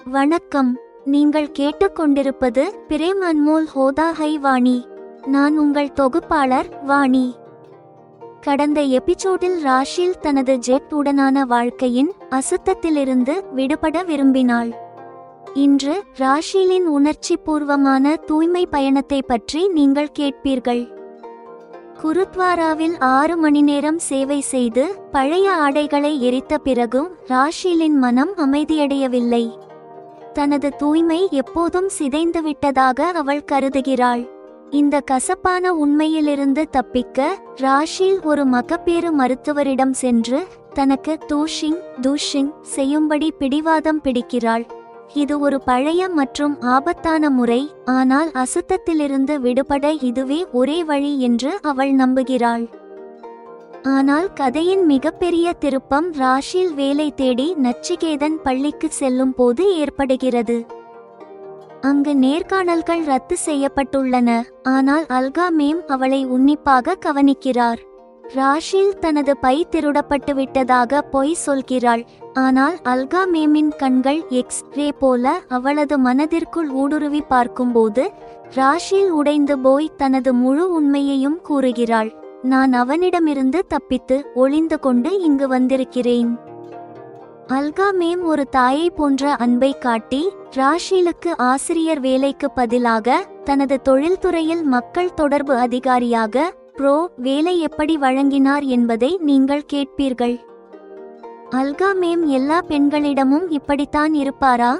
வணக்கம். நீங்கள் கேட்டுக்கொண்டிருப்பது பிரேம் அன்மோல் ஹோதா ஹை வாணி. நான் உங்கள் தொகுப்பாளர் வாணி. கடந்த எபிசோடில் ராஷில் தனது ஜெட் உடனான வாழ்க்கையின் அசுத்தத்திலிருந்து விடுபட விரும்பினாள். இன்று ராஷிலின் உணர்ச்சிபூர்வமான தூய்மை பயணத்தை பற்றி நீங்கள் கேட்பீர்கள். குருத்வாராவில் 6 மணி நேரம் சேவை செய்து பழைய ஆடைகளை எரித்த பிறகும் ராஷிலின் மனம் அமைதியடையவில்லை. தனது தூய்மை எப்போதும் சிதைந்துவிட்டதாக அவள் கருதுகிறாள். இந்த கசப்பான உண்மையிலிருந்து தப்பிக்க ராஷில் ஒரு மகப்பேறு மருத்துவரிடம் சென்று தனக்கு தூஷிங் செய்யும்படி பிடிவாதம் பிடிக்கிறாள். இது ஒரு பழைய மற்றும் ஆபத்தான முறை, ஆனால் அசுத்தத்திலிருந்து விடுபட இதுவே ஒரே வழி என்று அவள் நம்புகிறாள். ஆனால் கதையின் மிகப்பெரிய திருப்பம் ராஷில் வேலை தேடி நச்சிகேதன் பள்ளிக்கு செல்லும் போது ஏற்படுகிறது. அங்கு நேர்காணல்கள் ரத்து செய்யப்பட்டுள்ளன, ஆனால் அல்கா மேம் அவளை உன்னிப்பாக கவனிக்கிறார். ராஷில் தனது பை திருடப்பட்டு விட்டதாக பொய் சொல்கிறாள், ஆனால் அல்கா மேமின் கண்கள் எக்ஸ்-ரே போல அவளது மனதிற்குள் ஊடுருவி பார்க்கும்போது ராஷில் உடைந்து போய் தனது முழு உண்மையையும் கூறுகிறாள். நான் அவனிடமிருந்து தப்பித்து ஒளிந்து கொண்டு இங்கு வந்திருக்கிறேன். அல்கா மேம் ஒரு தாயை போன்ற அன்பை காட்டி ராஷிலுக்கு ஆசிரியர் வேலைக்கு பதிலாக தனது தொழில்துறையில் மக்கள் தொடர்பு அதிகாரியாக வேலை எப்படி வழங்கினார் என்பதை நீங்கள் கேட்பீர்கள். அல்கா மேம் எல்லா பெண்களிடமும் இப்படித்தான் இருப்பாரா?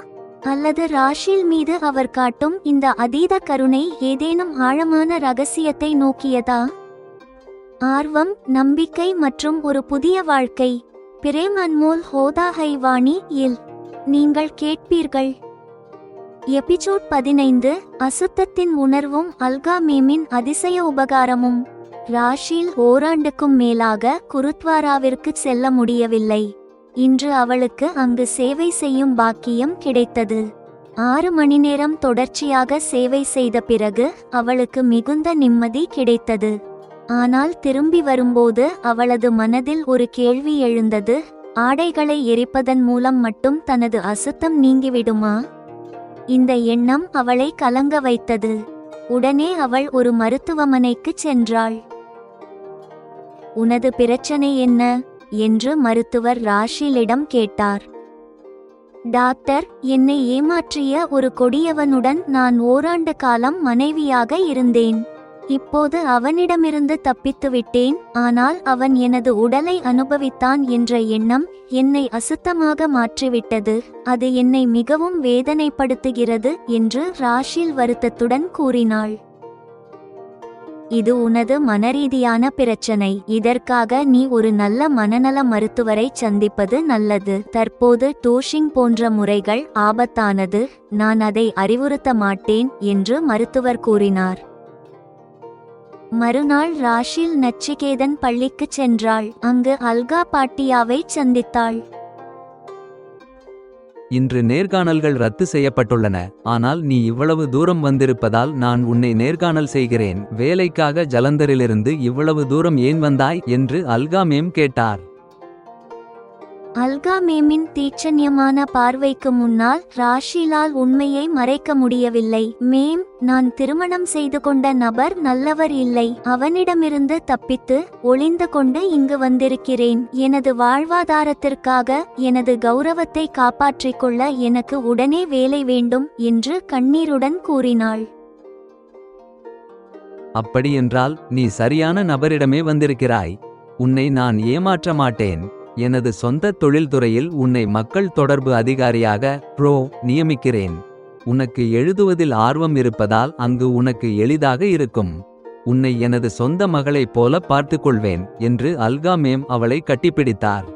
அல்லது ராஷில் மீது அவர் காட்டும் இந்த அதீத கருணை ஏதேனும் ஆழமான ரகசியத்தை நோக்கியதா? ஆர்வம், நம்பிக்கை மற்றும் ஒரு புதிய வாழ்க்கை. பிரேம் அன்மோல் ஹோதா ஹை வாணி இல் நீங்கள் கேட்பீர்கள். எபிசோட் 15 அசுத்தத்தின் உணர்வும் அல்கா மேமின் அதிசய உபகாரமும். ராஷில் ஓராண்டுக்கும் மேலாக குருத்வாராவிற்கு செல்ல முடியவில்லை. இன்று அவளுக்கு அங்கு சேவை செய்யும் பாக்கியம் கிடைத்தது. 6 மணி நேரம் தொடர்ச்சியாக சேவை செய்த பிறகு அவளுக்கு மிகுந்த நிம்மதி கிடைத்தது. ஆனால் திரும்பி வரும்போது அவளது மனதில் ஒரு கேள்வி எழுந்தது. ஆடைகளை எரிப்பதன் மூலம் மட்டும் தனது அசுத்தம் நீங்கிவிடுமா? இந்த எண்ணம் அவளை கலங்க வைத்தது. உடனே அவள் ஒரு மருத்துவமனைக்கு சென்றாள். உனது பிரச்சனை என்ன என்று மருத்துவர் ராஷிலிடம் கேட்டார். டாக்டர், என்னை ஏமாற்றிய ஒரு கொடியவனுடன் நான் ஓராண்டு காலம் மனைவியாக இருந்தேன். இப்போது அவனிடமிருந்து தப்பித்துவிட்டேன், ஆனால் அவன் எனது உடலை அனுபவித்தான் என்ற எண்ணம் என்னை அசுத்தமாக மாற்றிவிட்டது. அது என்னை மிகவும் வேதனைப்படுத்துகிறது என்று ராஷில் வருத்தத்துடன் கூறினாள். இது உனது மனரீதியான பிரச்சனை. இதற்காக நீ ஒரு நல்ல மனநல மருத்துவரை சந்திப்பது நல்லது. தற்போது டூஷிங் போன்ற முறைகள் ஆபத்தானது. நான் அதை அறிவுறுத்த மாட்டேன் என்று மருத்துவர் கூறினார். மறுநாள் ராஷில் நச்சிகேதன் பள்ளிக்கு சென்றாள். அங்கு அல்கா பாட்டியாவை சந்தித்தாள். இன்று நேர்காணல்கள் ரத்து செய்யப்பட்டுள்ளன, ஆனால் நீ இவ்வளவு தூரம் வந்திருப்பதால் நான் உன்னை நேர்காணல் செய்கிறேன். வேலைக்காக ஜலந்தரிலிருந்து இவ்வளவு தூரம் ஏன் வந்தாய் என்று அல்கா மேம் கேட்டார். அல்கா மேமின் தீட்சண்யமான பார்வைக்கு முன்னால் ராஷிலால் உண்மையை மறைக்க முடியவில்லை. மேம், நான் திருமணம் செய்து கொண்ட நபர் நல்லவர் இல்லை. அவனிடமிருந்து தப்பித்து ஒளிந்து கொண்டு இங்கு வந்திருக்கிறேன். எனது வாழ்வாதாரத்திற்காக எனது கௌரவத்தை காப்பாற்றிக் கொள்ள எனக்கு உடனே வேலை வேண்டும் என்று கண்ணீருடன் கூறினாள். அப்படியென்றால் நீ சரியான நபரிடமே வந்திருக்கிறாய். உன்னை நான் ஏமாற்ற மாட்டேன். எனது சொந்த தொழில்துறையில் உன்னை மக்கள் தொடர்பு அதிகாரியாக நியமிக்கிறேன். உனக்கு எழுதுவதில் ஆர்வம் இருப்பதால் அங்கு உனக்கு எளிதாக இருக்கும். உன்னை எனது சொந்த மகளைப் போல பார்த்துக்கொள்வேன் என்று அல்கா மேம் அவளை கட்டிப்பிடித்தார்.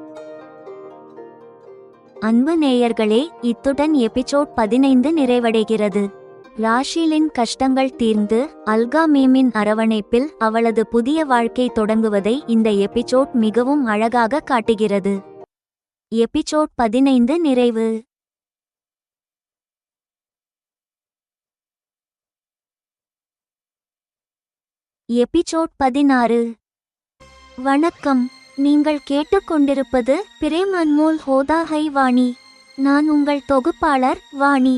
அன்பு நேயர்களே, இத்துடன் எபிசோட் 15 நிறைவடைகிறது. ராஷிலின் கஷ்டங்கள் தீர்ந்து அல்கா மேமின் அரவணைப்பில் அவளது புதிய வாழ்க்கை தொடங்குவதை இந்த எபிசோட் மிகவும் அழகாக காட்டுகிறது. எபிசோட் 15 நிறைவு. எபிசோட் 16. வணக்கம். நீங்கள் கேட்டுக்கொண்டிருப்பது பிரேம் அன்மோல் ஹோதா ஹை வாணி. நான் உங்கள் தொகுப்பாளர் வாணி.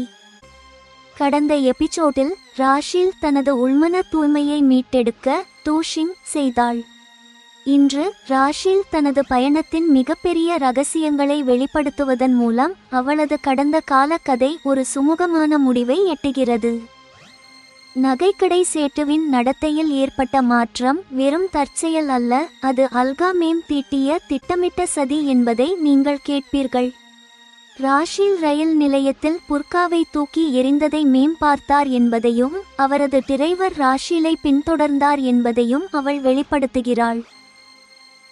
கடந்த எபிசோடில் ராஷில் தனது உள்மன தூய்மையை மீட்டெடுக்க டூஷிங் செய்தாள். இன்று ராஷில் தனது பயணத்தின் மிகப்பெரிய ரகசியங்களை வெளிப்படுத்துவதன் மூலம் அவளது கடந்த கால கதை ஒரு சுமூகமான முடிவை எட்டுகிறது. நகைக்கடை சேட்டுவின் நடத்தையில் ஏற்பட்ட மாற்றம் வெறும் தற்செயல் அல்ல, அது அல்கா மேம் தீட்டிய திட்டமிட்ட சதி என்பதை நீங்கள் கேட்பீர்கள். ராஷில் ரயில் நிலையத்தில் புர்காவை தூக்கி எறிந்ததை மேம் பார்த்தார் என்பதையும் அவரது டிரைவர் ராஷிலை பின்தொடர்ந்தார் என்பதையும் அவள் வெளிப்படுத்துகிறாள்.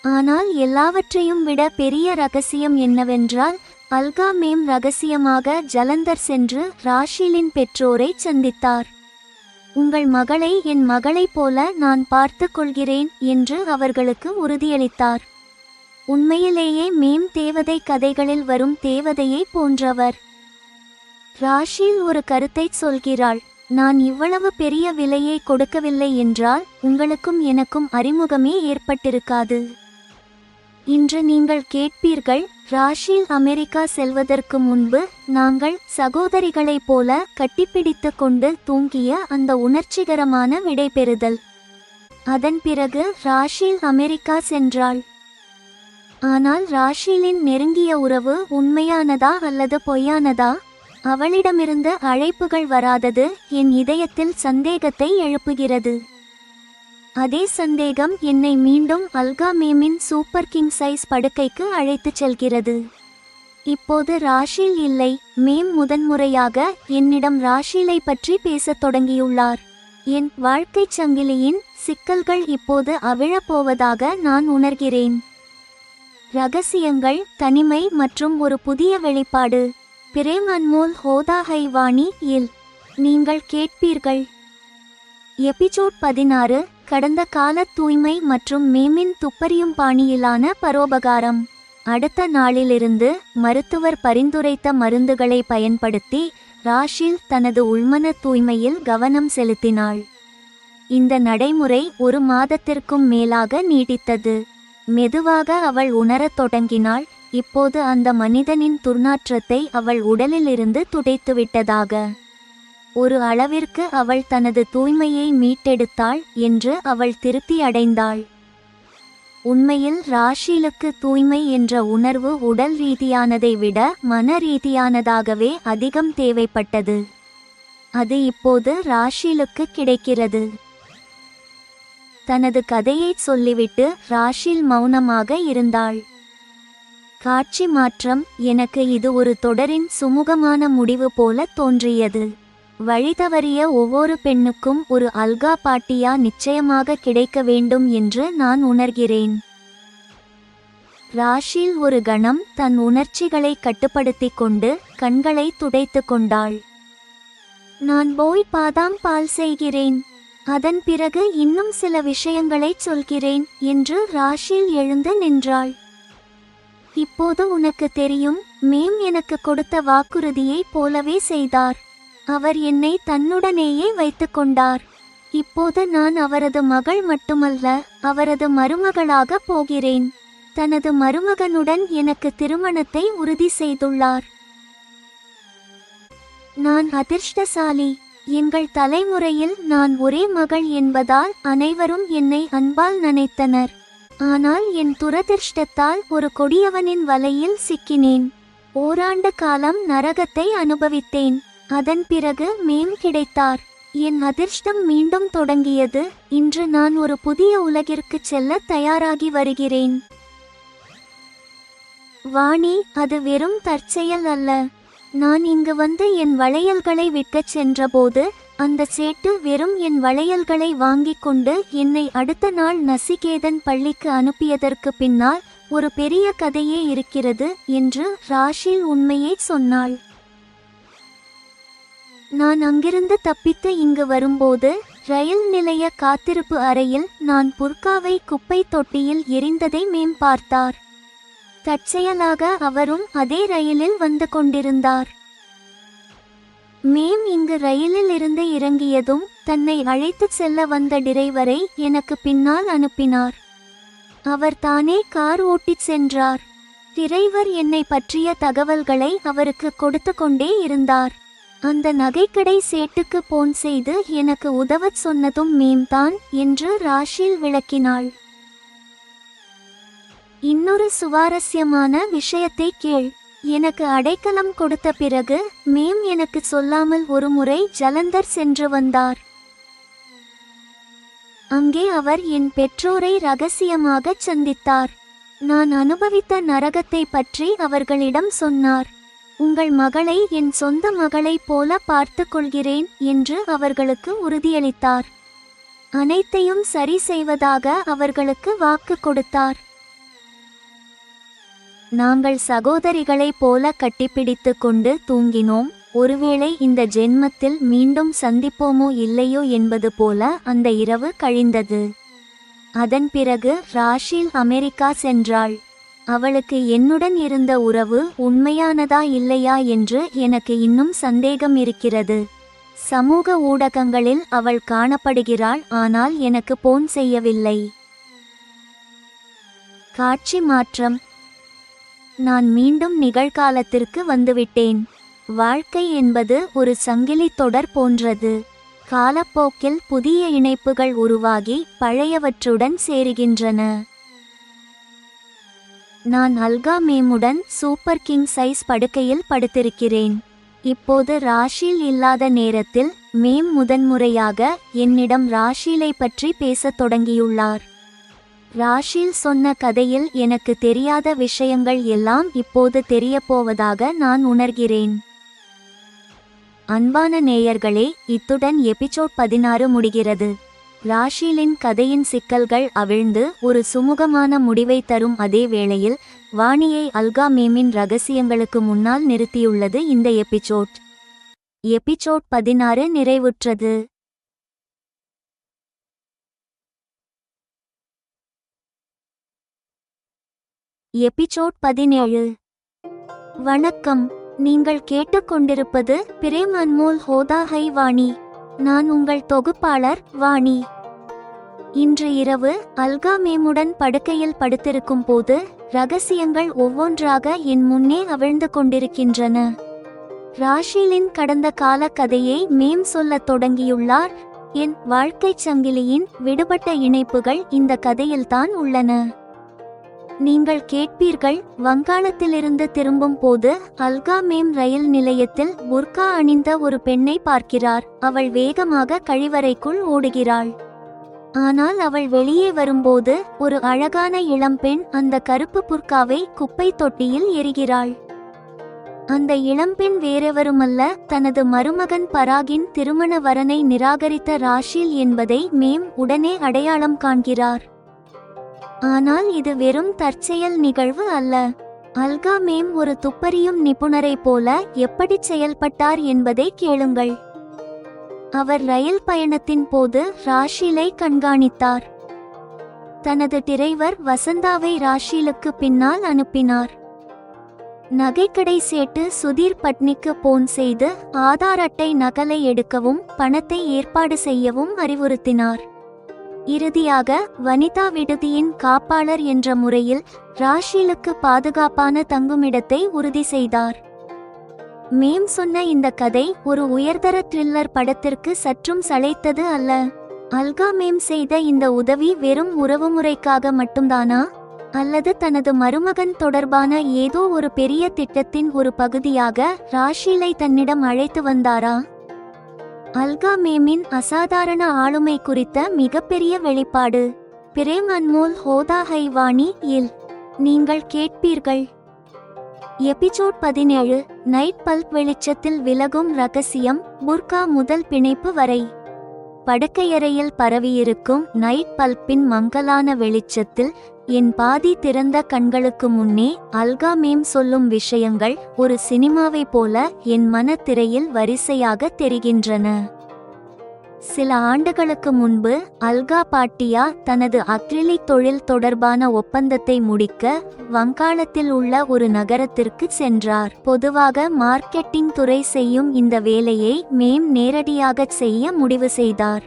ஆனால் எல்லாவற்றையும் விட பெரிய ரகசியம் என்னவென்றால், அல்கா மேம் ரகசியமாக ஜலந்தர் சென்று ராஷிலின் பெற்றோரை சந்தித்தார். உங்கள் மகளை என் மகளைப் போல நான் பார்த்து கொள்கிறேன் என்று அவர்களுக்கு உறுதியளித்தார். உண்மையிலேயே மேம் தேவதை கதைகளில் வரும் தேவதையை போன்றவர். ராஷில் ஒரு கருத்தை சொல்கிறாள். நான் இவ்வளவு பெரிய விலையை கொடுக்கவில்லை என்றால் உங்களுக்கும் எனக்கும் அறிமுகமே ஏற்பட்டிருக்காது. இன்று நீங்கள் கேட்பீர்கள், ராஷில் அமெரிக்கா செல்வதற்கு முன்பு நாங்கள் சகோதரிகளைப் போல கட்டிப்பிடித்து கொண்டு தூங்கிய அந்த உணர்ச்சிகரமான விடைபெறுதல். அதன் பிறகு ராஷில் அமெரிக்கா சென்றாள். ஆனால் ராஷிலின் நெருங்கிய உறவு உண்மையானதா அல்லது பொய்யானதா? அவளிடமிருந்து அழைப்புகள் வராதது என் இதயத்தில் சந்தேகத்தை எழுப்புகிறது. அதே சந்தேகம் என்னை மீண்டும் அல்கா மேமின் சூப்பர் கிங் சைஸ் படுக்கைக்கு அழைத்துச் செல்கிறது. இப்போது ராஷில் இல்லை. மேம் முதன்முறையாக என்னிடம் ராஷிலை பற்றி பேசத் தொடங்கியுள்ளார். என் வாழ்க்கைச் சங்கிலியின் சிக்கல்கள் இப்போது அவிழப்போவதாக நான் உணர்கிறேன். ரகசியங்கள், தனிமை மற்றும் ஒரு புதிய வெளிப்பாடு. பிரேம் அன்மோல் ஹோதா ஹை வாணி இல் நீங்கள் கேட்பீர்கள். எபிசோட் 16 கடந்த கால தூய்மை மற்றும் மேமின் துப்பறியும் பாணியிலான பரோபகாரம். அடுத்த நாளிலிருந்து மருத்துவர் பரிந்துரைத்த மருந்துகளை பயன்படுத்தி ராஷில் தனது உள்மன தூய்மையில் கவனம் செலுத்தினாள். இந்த நடைமுறை 1 மாதத்திற்கும் மேலாக நீடித்தது. மெதுவாக அவள் உணரத் தொடங்கினாள், இப்போது அந்த மனிதனின் துர்நாற்றத்தை அவள் உடலிலிருந்து துடைத்துவிட்டதாக. ஒரு அளவிற்கு அவள் தனது தூய்மையை மீட்டெடுத்தாள் என்று அவள் திருப்தி அடைந்தாள். உண்மையில் ராஷிலுக்கு தூய்மை என்ற உணர்வு உடல் ரீதியானதை விட மன ரீதியானதாகவே அதிகம் தேவைப்பட்டது. அது இப்போது ராஷிலுக்கு கிடைக்கிறது. தனது கதையை சொல்லிவிட்டு ராஷில் மௌனமாக இருந்தாள். காட்சி மாற்றம். எனக்கு இது ஒரு தொடரின் சுமூகமான முடிவு போல தோன்றியது. வழிதவறிய ஒவ்வொரு பெண்ணுக்கும் ஒரு அல்கா பாட்டியா நிச்சயமாக கிடைக்க வேண்டும் என்று நான் உணர்கிறேன். ராஷில் ஒரு கணம் தன் உணர்ச்சிகளை கட்டுப்படுத்தி கொண்டு கண்களை துடைத்து கொண்டாள். நான் போய் பாதாம் பால் செய்கிறேன், அதன் பிறகு இன்னும் சில விஷயங்களை சொல்கிறேன் என்று ராஷில் எழுந்து நின்றாள். இப்போது உனக்கு தெரியும், மேம் எனக்கு கொடுத்த வாக்குறுதியை போலவே செய்தார். அவர் என்னை தன்னுடனேயே வைத்து கொண்டார். இப்போது நான் அவரது மகள் மட்டுமல்ல, அவரது மருமகளாக போகிறேன். தனது மருமகனுடன் எனக்கு திருமணத்தை உறுதி செய்துள்ளார். நான் அதிர்ஷ்டசாலி. எங்கள் தலைமுறையில் நான் ஒரே மகள் என்பதால் அனைவரும் என்னை அன்பால் நினைத்தனர். ஆனால் என் துரதிர்ஷ்டத்தால் ஒரு கொடியவனின் வலையில் சிக்கினேன். ஓராண்டு காலம் நரகத்தை அனுபவித்தேன். அதன் பிறகு மேம் கிடைத்தார். என் அதிர்ஷ்டம் மீண்டும் தொடங்கியது. இன்று நான் ஒரு புதிய உலகிற்கு செல்ல தயாராகி வருகிறேன். வாணி, அது வெறும் தற்செயல் அல்ல. நான் இங்கு வந்து என் வளையல்களை விற்கச் சென்றபோது அந்த சேட்டு வெறும் என் வளையல்களை வாங்கிக் கொண்டு என்னை அடுத்த நாள் நசிகேதன் பள்ளிக்கு அனுப்பியதற்கு பின்னால் ஒரு பெரிய கதையே இருக்கிறது என்று ராஷில் உண்மையை சொன்னாள். நான் அங்கிருந்து தப்பித்து இங்கு வரும்போது ரயில் நிலைய காத்திருப்பு அறையில் நான் புர்காவை குப்பை தொட்டியில் எரிந்ததை மேம் பார்த்தார். தற்செயலாக அவரும் அதே ரயிலில் வந்து கொண்டிருந்தார். மேம் இங்கு ரயிலில் இருந்து இறங்கியதும் தன்னை அழைத்துச் செல்ல வந்த டிரைவரை எனக்கு பின்னால் அனுப்பினார். அவர் தானே கார் ஓட்டிச் சென்றார். டிரைவர் என்னை பற்றிய தகவல்களை அவருக்கு கொடுத்து கொண்டே இருந்தார். அந்த நகைக்கடை சேட்டுக்கு போன் செய்து எனக்கு உதவச் சொன்னதும் மேம்தான் என்று ராஷில் விளக்கினாள். இன்னொரு சுவாரஸ்யமான விஷயத்தை கேள். எனக்கு அடைக்கலம் கொடுத்த பிறகு மேம் எனக்கு சொல்லாமல் ஒருமுறை ஜலந்தர் சென்று வந்தார். அங்கே அவர் என் பெற்றோரை ரகசியமாக சந்தித்தார். நான் அனுபவித்த நரகத்தை பற்றி அவர்களிடம் சொன்னார். உங்கள் மகளை என் சொந்த மகளைப் போல பார்த்து கொள்கிறேன் என்று அவர்களுக்கு உறுதியளித்தார். அனைத்தையும் சரி செய்வதாக அவர்களுக்கு வாக்கு கொடுத்தார். நாங்கள் சகோதரிகளைப் போல கட்டிப்பிடித்து கொண்டு தூங்கினோம். ஒருவேளை இந்த ஜென்மத்தில் மீண்டும் சந்திப்போமோ இல்லையோ என்பது போல அந்த இரவு கழிந்தது. அதன் பிறகு ராஷில் அமெரிக்கா சென்றாள். அவளுக்கு என்னுடன் இருந்த உறவு உண்மையானதா இல்லையா என்று எனக்கு இன்னும் சந்தேகம் இருக்கிறது. சமூக ஊடகங்களில் அவள் காணப்படுகிறாள், ஆனால் எனக்கு போன் செய்யவில்லை. காட்சி மாற்றம். நான் மீண்டும் நிகழ்காலத்திற்கு வந்துவிட்டேன். வாழ்க்கை என்பது ஒரு சங்கிலி தொடர் போன்றது. காலப்போக்கில் புதிய இணைப்புகள் உருவாகி பழையவற்றுடன் சேருகின்றன. நான் அல்கா மேமுடன் சூப்பர் கிங் சைஸ் படுக்கையில் படுத்திருக்கிறேன். இப்போது ராஷில் இல்லாத நேரத்தில் மேம் முதன்முறையாக என்னிடம் ராஷிலை பற்றி பேசத் தொடங்கியுள்ளார். ராஷில் சொன்ன கதையில் எனக்கு தெரியாத விஷயங்கள் எல்லாம் இப்போது தெரியப்போவதாக நான் உணர்கிறேன். அன்பான நேயர்களே, இத்துடன் எபிசோட் 16 முடிகிறது. ராஷிலின் கதையின் சிக்கல்கள் அவிழ்ந்து ஒரு சுமூகமான முடிவை தரும் அதே வேளையில் வாணியை அல்கா மேமின் ரகசியங்களுக்கு முன்னால் நிறுத்தியுள்ளது இந்த எபிசோட். எபிசோட் 16 நிறைவுற்றது. எபிசோட் 17. வணக்கம். நீங்கள் கேட்டுக்கொண்டிருப்பது பிரேம் அன்மோல் ஹோதா ஹை வாணி. நான் உங்கள் தொகுப்பாளர் வாணி. இன்று இரவு அல்கா மேமுடன் படுக்கையில் படுத்திருக்கும் போது ரகசியங்கள் ஒவ்வொன்றாக என் முன்னே அவிழ்ந்து கொண்டிருக்கின்றன. ராஷிலின் கடந்த கால கதையை மேம் சொல்லத் தொடங்கியுள்ளார். என் வாழ்க்கைச் சங்கிலியின் விடுபட்ட இணைப்புகள் இந்த கதையில்தான் உள்ளன. நீங்கள் கேட்பீர்கள், வங்காளத்திலிருந்து திரும்பும் போது அல்கா மேம் ரயில் நிலையத்தில் புர்கா அணிந்த ஒரு பெண்ணை பார்க்கிறார். அவள் வேகமாக கழிவறைக்குள் ஓடுகிறாள். ஆனால் அவள் வெளியே வரும்போது ஒரு அழகான இளம்பெண் அந்த கருப்பு புர்காவை குப்பை தொட்டியில் எறிகிறாள். அந்த இளம்பெண் வேறெவருமல்ல, தனது மருமகன் பராகின் திருமண வரனை நிராகரித்த ராஷில் என்பதை மேம் உடனே அடையாளம் காண்கிறார். ஆனால் இது வெறும் தற்செயல் நிகழ்வு அல்ல. அல்கா மேம் ஒரு துப்பறியும் நிபுணரை போல எப்படி செயல்பட்டார் என்பதை கேளுங்கள். அவர் ரயில் பயணத்தின் போது ராஷிலை கண்காணித்தார். தனது டிரைவர் வசந்தாவை ராஷிலுக்கு பின்னால் அனுப்பினார். நகைக்கடை சேட்டு சுதீர் பட்னிக்கு போன் செய்து ஆதார் அட்டை நகலை எடுக்கவும் பணத்தை ஏற்பாடு செய்யவும் அறிவுறுத்தினார். இறுதியாக வனிதா விடுதியின் காப்பாளர் என்ற முறையில் ராஷிலுக்கு பாதுகாப்பான தங்குமிடத்தை உறுதி செய்தார். மேம் சொன்ன இந்த கதை ஒரு உயர்தர த்ரில்லர் படத்திற்கு சற்றும் சளைத்தது அல்ல. அல்கா மேம் செய்த இந்த உதவி வெறும் உறவுமுறைக்காக மட்டும்தானா, அல்லது தனது மருமகன் தொடர்பான ஏதோ ஒரு பெரிய திட்டத்தின் ஒரு பகுதியாக ராஷிலை தன்னிடம் அழைத்து வந்தாரா? அல்கா மேமின் அசாதாரண ஆளுமை குறித்த மிகப்பெரிய வெளிப்பாடு. பிரேம் அன்மோல் ஹோதா ஹை வாணி இல் நீங்கள் கேட்பீர்கள். எபிசோட் 17. நைட் பல்ப் வெளிச்சத்தில் விலகும் ரகசியம், புர்கா முதல் பிணைப்பு வரை. படுக்கையறையில் பரவியிருக்கும் நைட் பல்பின் மங்கலான வெளிச்சத்தில் என் பாதி திறந்த கண்களுக்கு முன்னே அல்கா மேம் சொல்லும் விஷயங்கள் ஒரு சினிமாவை போல என் மனத்திரையில் வரிசையாக தெரிகின்றன. சில ஆண்டுகளுக்கு முன்பு அல்கா பாட்டியா தனது அக்ரிலிக் தொழில் தொடர்பான ஒப்பந்தத்தை முடிக்க வங்காளத்தில் உள்ள ஒரு நகரத்திற்கு சென்றார். பொதுவாக மார்க்கெட்டிங் துறை செய்யும் இந்த வேலையை மேம் நேரடியாக செய்ய முடிவு செய்தார்.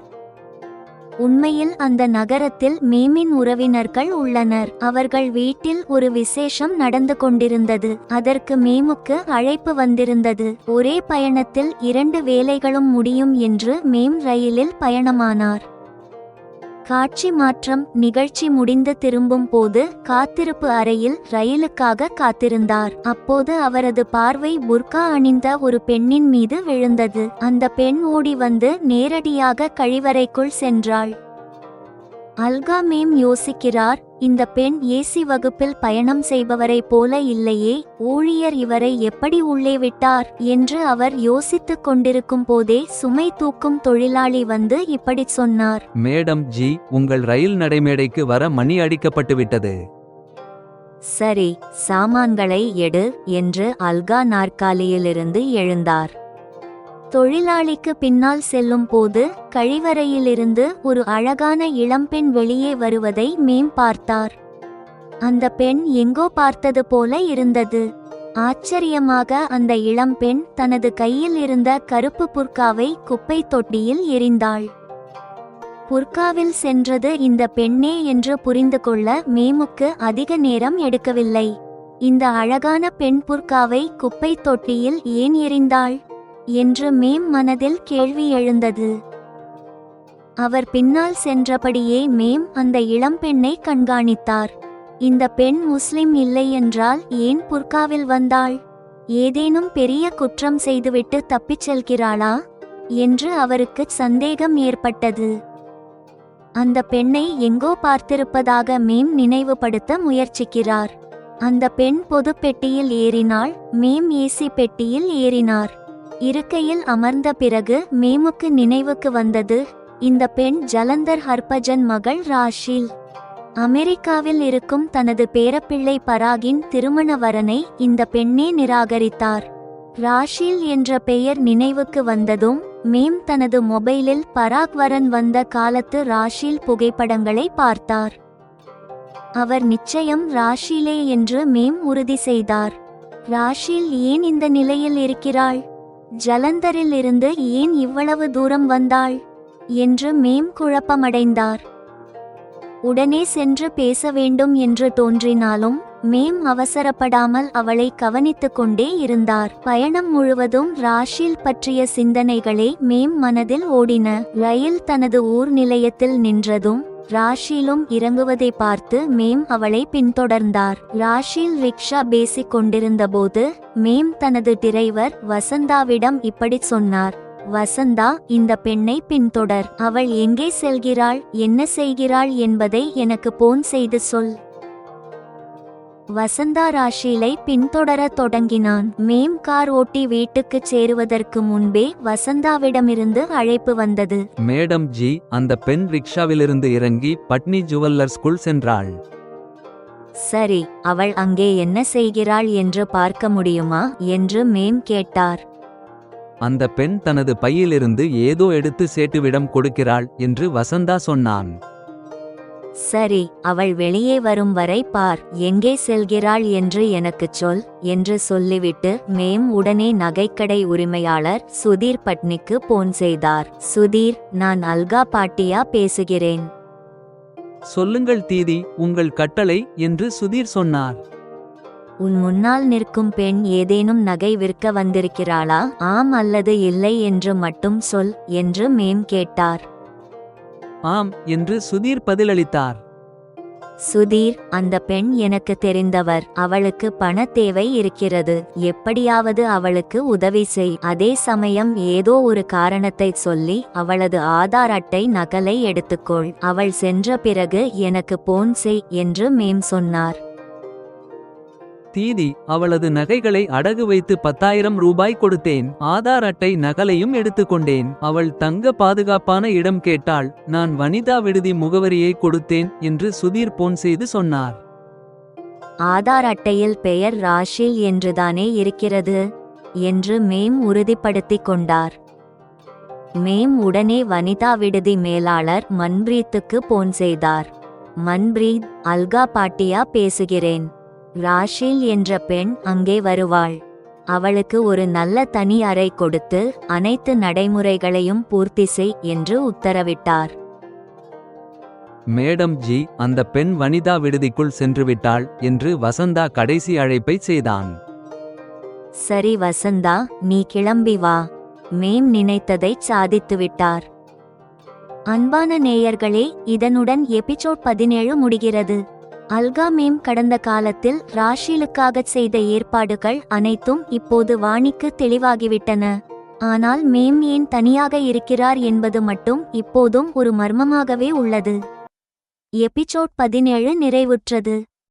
உண்மையில் அந்த நகரத்தில் மேமின் உறவினர்கள் உள்ளனர். அவர்கள் வீட்டில் ஒரு விசேஷம் நடந்து கொண்டிருந்தது. அதற்கு மேமுக்கு அழைப்பு வந்திருந்தது. ஒரே பயணத்தில் 2 வேலைகளும் முடியும் என்று மேம் ரயிலில் பயணமானார். காட்சி மாற்றம். நிகழ்ச்சி முடிந்து திரும்பும் போது காத்திருப்பு அறையில் ரயிலுக்காக காத்திருந்தார். அப்போது அவரது பார்வை புர்கா அணிந்த ஒரு பெண்ணின் மீது விழுந்தது. அந்த பெண் ஓடி வந்து நேரடியாக கழிவறைக்குள் சென்றாள். அல்கா மேம் யோசிக்கிறார், இந்த பெண் ஏசி வகுப்பில் பயணம் செய்பவரைப் போல இல்லையே, ஊழியர் இவரை எப்படி உள்ளே விட்டார் என்று அவர் யோசித்துக் கொண்டிருக்கும் போதே சுமை தூக்கும் தொழிலாளி வந்து இப்படிச் சொன்னார். மேடம் ஜி, உங்கள் ரயில் நடைமேடைக்கு வர மணி அடிக்கப்பட்டுவிட்டது. சரி, சாமான்களை எடு என்று அல்கா நாற்காலியிலிருந்து எழுந்தார். தொழிலாளிக்கு பின்னால் செல்லும் போது கழிவறையிலிருந்து ஒரு அழகான இளம்பெண் வெளியே வருவதை மேம் பார்த்தார். அந்த பெண் எங்கோ பார்த்தது போல இருந்தது. ஆச்சரியமாக அந்த இளம்பெண் தனது கையில் இருந்த கருப்பு புர்காவை குப்பை தொட்டியில் எறிந்தாள். புர்காவில் சென்றது இந்த பெண்ணே என்று புரிந்து கொள்ள மேமுக்கு அதிக நேரம் எடுக்கவில்லை. இந்த அழகான பெண் புர்காவை குப்பை தொட்டியில் ஏன் எறிந்தாள் என்று மேம் மனதில் கேள்வி எழுந்தது. அவர் பின்னால் சென்றபடியே மேம் அந்த இளம்பெண்ணை கண்காணித்தார். இந்த பெண் முஸ்லிம் இல்லை என்றால் ஏன் புர்காவில் வந்தாள்? ஏதேனும் பெரிய குற்றம் செய்துவிட்டு தப்பிச் செல்கிறாளா என்று அவருக்கு சந்தேகம் ஏற்பட்டது. அந்த பெண்ணை எங்கோ பார்த்திருப்பதாக மேம் நினைவுபடுத்த முயற்சிக்கிறார். அந்த பெண் பொது பெட்டியில் ஏறினாள். மேம் ஏசி பெட்டியில் ஏறினார். இருக்கையில் அமர்ந்த பிறகு மேமுக்கு நினைவுக்கு வந்தது, இந்த பெண் ஜலந்தர் ஹர்பஜன் மகள் ராஷில். அமெரிக்காவில் இருக்கும் தனது பேரப்பிள்ளை பராகின் திருமண வரனை இந்த பெண்ணே நிராகரித்தார். ராஷில் என்ற பெயர் நினைவுக்கு வந்ததும் மேம் தனது மொபைலில் பராக் வரன் வந்த காலத்து ராஷில் புகைப்படங்களை பார்த்தார். அவர் நிச்சயம் ராஷிலே என்று மேம் உறுதி செய்தார். ராஷில் ஏன் இந்த நிலையில் இருக்கிறாள்? ஜலந்தரில் இருந்து ஏன் இவ்வளவு தூரம் வந்தாள் என்று மேம் குழப்பமடைந்தார். உடனே சென்று பேச வேண்டும் என்று தோன்றினாலும் மேம் அவசரப்படாமல் அவளை கவனித்துக் கொண்டே இருந்தார். பயணம் முழுவதும் ராஷில் பற்றிய சிந்தனைகளே மேம் மனதில் ஓடின. ரயில் தனது ஊர் நிலையத்தில் நின்றதும் ராஷிலும் இறங்குவதை பார்த்து மேம் அவளை பின்தொடர்ந்தார். ராஷில் ரிக்ஷா பேசிக் கொண்டிருந்தபோது மேம் தனது டிரைவர் வசந்தாவிடம் இப்படி சொன்னார், வசந்தா, இந்த பெண்ணை பின்தொடர். அவள் எங்கே செல்கிறாள், என்ன செய்கிறாள் என்பதை எனக்கு போன் செய்து சொல். வசந்தா ராஷிலை பின்தொடர தொடங்கினான். மேம் கார் ஓட்டி வீட்டுக்குச் சேருவதற்கு முன்பே வசந்தாவிடமிருந்து அழைப்பு வந்தது. மேடம் ஜி, அந்த பெண் ரிக்ஷாவிலிருந்து இறங்கி பட்னி ஜுவல்லர்ஸ்குள் சென்றாள். சரி, அவள் அங்கே என்ன செய்கிறாள் என்று பார்க்க முடியுமா என்று மேம் கேட்டார். அந்த பெண் தனது பையிலிருந்து ஏதோ எடுத்து சேட்டுவிடம் கொடுக்கிறாள் என்று வசந்தா சொன்னான். சரி, அவள் வெளியே வரும் வரை பார், எங்கே செல்கிறாள் என்று எனக்குச் சொல் என்று சொல்லிவிட்டு மேம் உடனே நகைக்கடை உரிமையாளர் சுதீர் பட்னிக்கு போன் செய்தார். சுதீர், நான் அல்கா பாட்டியா பேசுகிறேன். சொல்லுங்கள் தீதி, உங்கள் கட்டளை என்று சுதீர் சொன்னார். உன் முன்னால் நிற்கும் பெண் ஏதேனும் நகை விற்க வந்திருக்கிறாளா? ஆம் அல்லது இல்லை என்று மட்டும் சொல் என்று மேம் கேட்டார். ஆம் என்று சுதீர் பதிலளித்தார். சுதீர், அந்த பெண் எனக்கு தெரிந்தவர். அவளுக்கு பண தேவை இருக்கிறது. எப்படியாவது அவளுக்கு உதவி செய். அதே சமயம் ஏதோ ஒரு காரணத்தை சொல்லி அவளது ஆதார் அட்டை நகலை எடுத்துக்கொள். அவள் சென்ற பிறகு எனக்கு போன் செய் என்று மேம் சொன்னார். தீதி, அவளது நகைகளை அடகு வைத்து 10,000 ரூபாய் கொடுத்தேன். ஆதார் அட்டை நகலையும் எடுத்துக்கொண்டேன். அவள் தங்க பாதுகாப்பான இடம் கேட்டாள். நான் வனிதா விடுதி முகவரியை கொடுத்தேன் என்று சுதீர் போன் செய்து சொன்னார். ஆதார் அட்டையில் பெயர் ராஷில் என்றுதானே இருக்கிறது என்று மேம் உறுதிப்படுத்திக் கொண்டார். மேம் உடனே வனிதா விடுதி மேலாளர் மன்பிரீத்துக்கு போன் செய்தார். மன்பிரீத், அல்கா பாட்டியா பேசுகிறேன். ராஷில் என்ற பெண் அங்கே வருவாள். அவளுக்கு ஒரு நல்ல தனி அறை கொடுத்து அனைத்து நடைமுறைகளையும் பூர்த்தி செய் என்று உத்தரவிட்டார். மேடம் ஜி, அந்த பெண் வனிதா விடுதிக்குள் சென்றுவிட்டாள் என்று வசந்தா கடைசி அழைப்பை செய்தான். சரி வசந்தா, நீ கிளம்பி வா. மேம் நினைத்ததை சாதித்துவிட்டார். அன்பான நேயர்களே, இதனுடன் எபிசோட் 17 முடிகிறது. அல்கா மேம் கடந்த காலத்தில் ராஷிலுக்காக செய்த ஏற்பாடுகள் அனைத்தும் இப்போது வாணிக்கு தெளிவாகிவிட்டன. ஆனால் மேம் ஏன் தனியாக இருக்கிறார் என்பது மட்டும் இப்போதும் ஒரு மர்மமாகவே உள்ளது. எபிசோட் 17 நிறைவுற்றது.